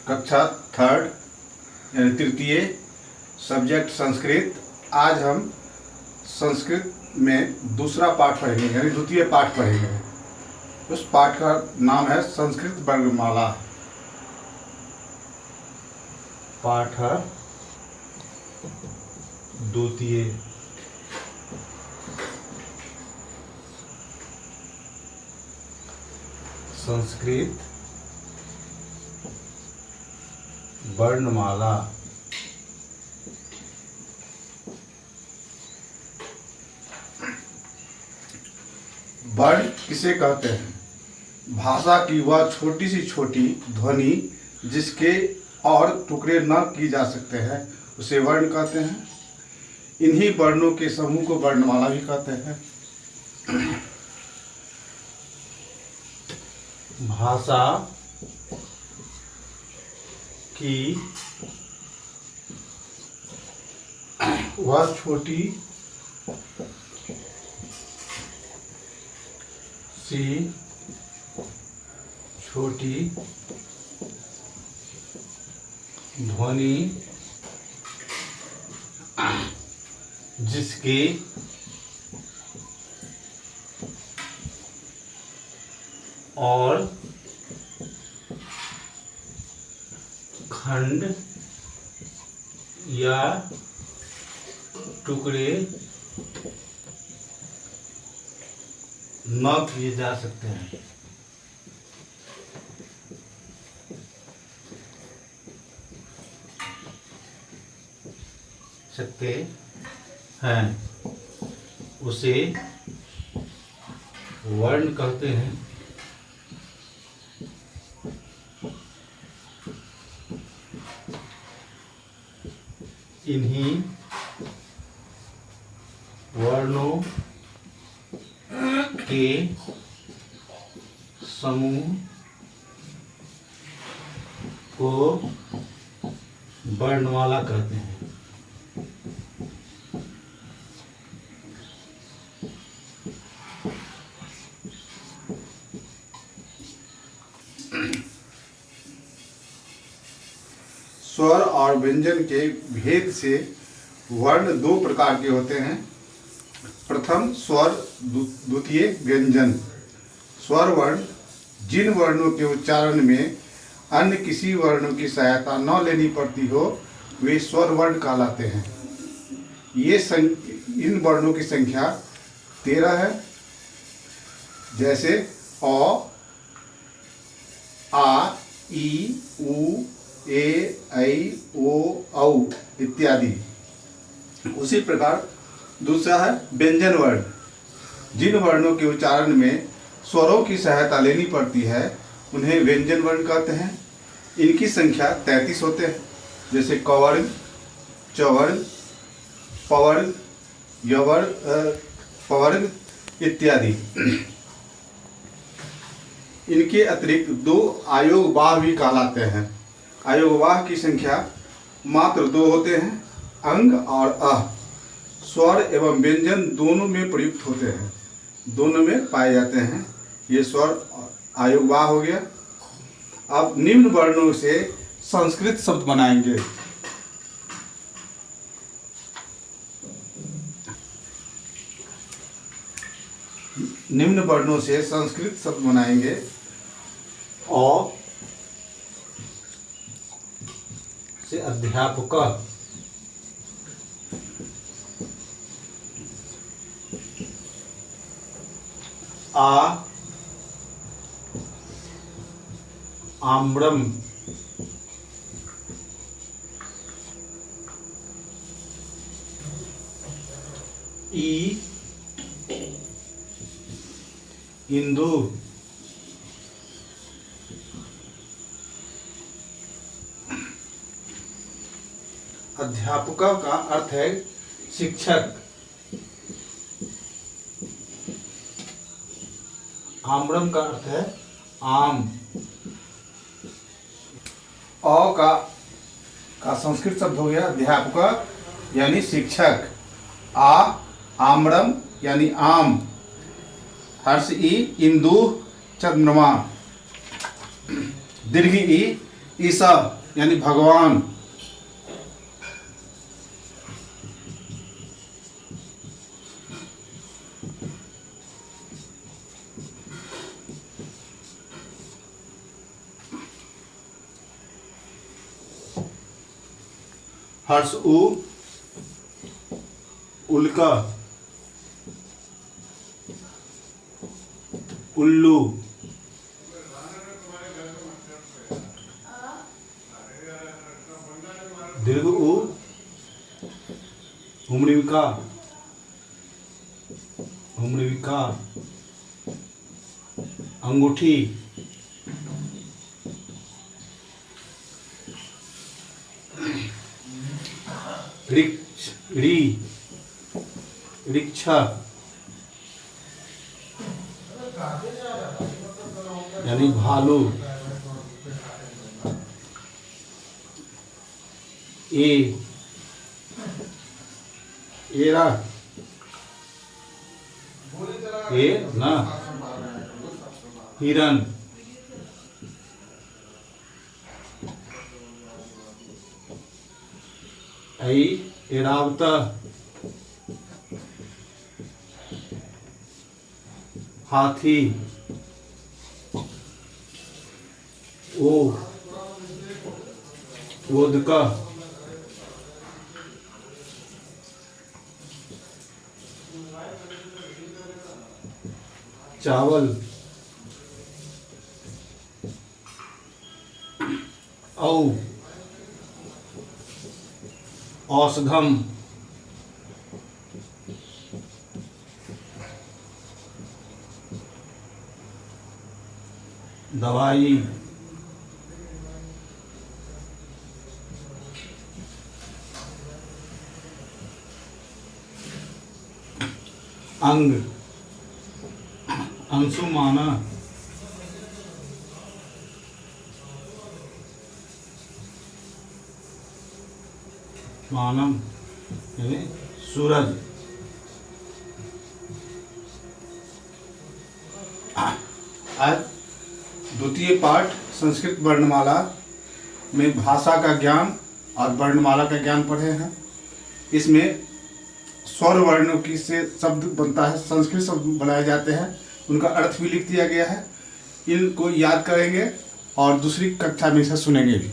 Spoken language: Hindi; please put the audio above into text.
कक्षा थर्ड यानी तृतीय, सब्जेक्ट संस्कृत। आज हम संस्कृत में दूसरा पाठ पढ़ेंगे यानी द्वितीय पाठ पढ़ेंगे। उस पाठ का नाम है संस्कृत वर्णमाला। पाठ द्वितीय। संस्कृत वर्णमाला। वर्ण किसे कहते हैं? भाषा की वह छोटी सी छोटी ध्वनि जिसके और टुकड़े न की जा सकते हैं उसे वर्ण कहते हैं। इन्हीं वर्णों के समूह को वर्णमाला भी कहते हैं। भाषा की वह छोटी सी छोटी ध्वनि जिसके और खंड या टुकड़े न किए जा सकते हैं। उसे वर्ण कहते हैं। इन्हीं वर्णों के समूह को वर्णमाला कहते हैं। स्वर और व्यंजन के भेद से वर्ण दो प्रकार के होते हैं। प्रथम स्वर, द्वितीय व्यंजन। स्वर वर्ण जिन वर्णों के उच्चारण में अन्य किसी वर्णों की सहायता न लेनी पड़ती हो वे स्वर वर्ण कहलाते हैं। इन वर्णों की संख्या 13 है, जैसे अ, आ, ई, उ, ए, ऐ, ओ, औ इत्यादि। उसी प्रकार दूसरा है व्यंजन वर्ण। जिन वर्णों के उच्चारण में स्वरों की सहायता लेनी पड़ती है उन्हें व्यंजन वर्ण कहते हैं। इनकी संख्या 33 होते हैं, जैसे कवर्ण, चवर्ण, पवर्ण, यवर्ण, पवर्ण इत्यादि। इनके अतिरिक्त दो आयोगवाह भी कहलाते हैं। आयोगवाह की संख्या मात्र 2 होते हैं, अंग और अ। स्वर एवं व्यंजन दोनों में प्रयुक्त होते हैं, दोनों में पाए जाते हैं। ये स्वर आयोगवाह हो गया। अब निम्न वर्णों से संस्कृत शब्द बनाएंगे। निम्न वर्णों से संस्कृत शब्द बनाएंगे। अ से अध्यापक, आ आम्रम, ई इंदु, अध्यापक का अर्थ है शिक्षक। आम्रम का अर्थ है आम। अ का संस्कृत शब्द हो गया अध्यापक यानी शिक्षक। आ आम्रम यानी आम। हर्ष ई इंदु चंद्रमा। दीर्घ ई ईसा यानी भगवान। हर्ष उ, उल्का, उल्लू, दीर्घ उ, हुमड़िका, हुमड़िका, अंगूठी, रिक्शा यानी भालू, एरा, ए ना, हिरन, एरावत, हाथी, वोदका, चावल, औषधम, दवाई, अंग, अंशुमाना, मानम यानी सूरज। आज द्वितीय पाठ संस्कृत वर्णमाला में भाषा का ज्ञान और वर्णमाला का ज्ञान पढ़े हैं। इसमें स्वर वर्णों की से शब्द बनता है, संस्कृत शब्द बनाए जाते हैं, उनका अर्थ भी लिख दिया गया है। इनको याद करेंगे और दूसरी कक्षा में इसे सुनेंगे भी।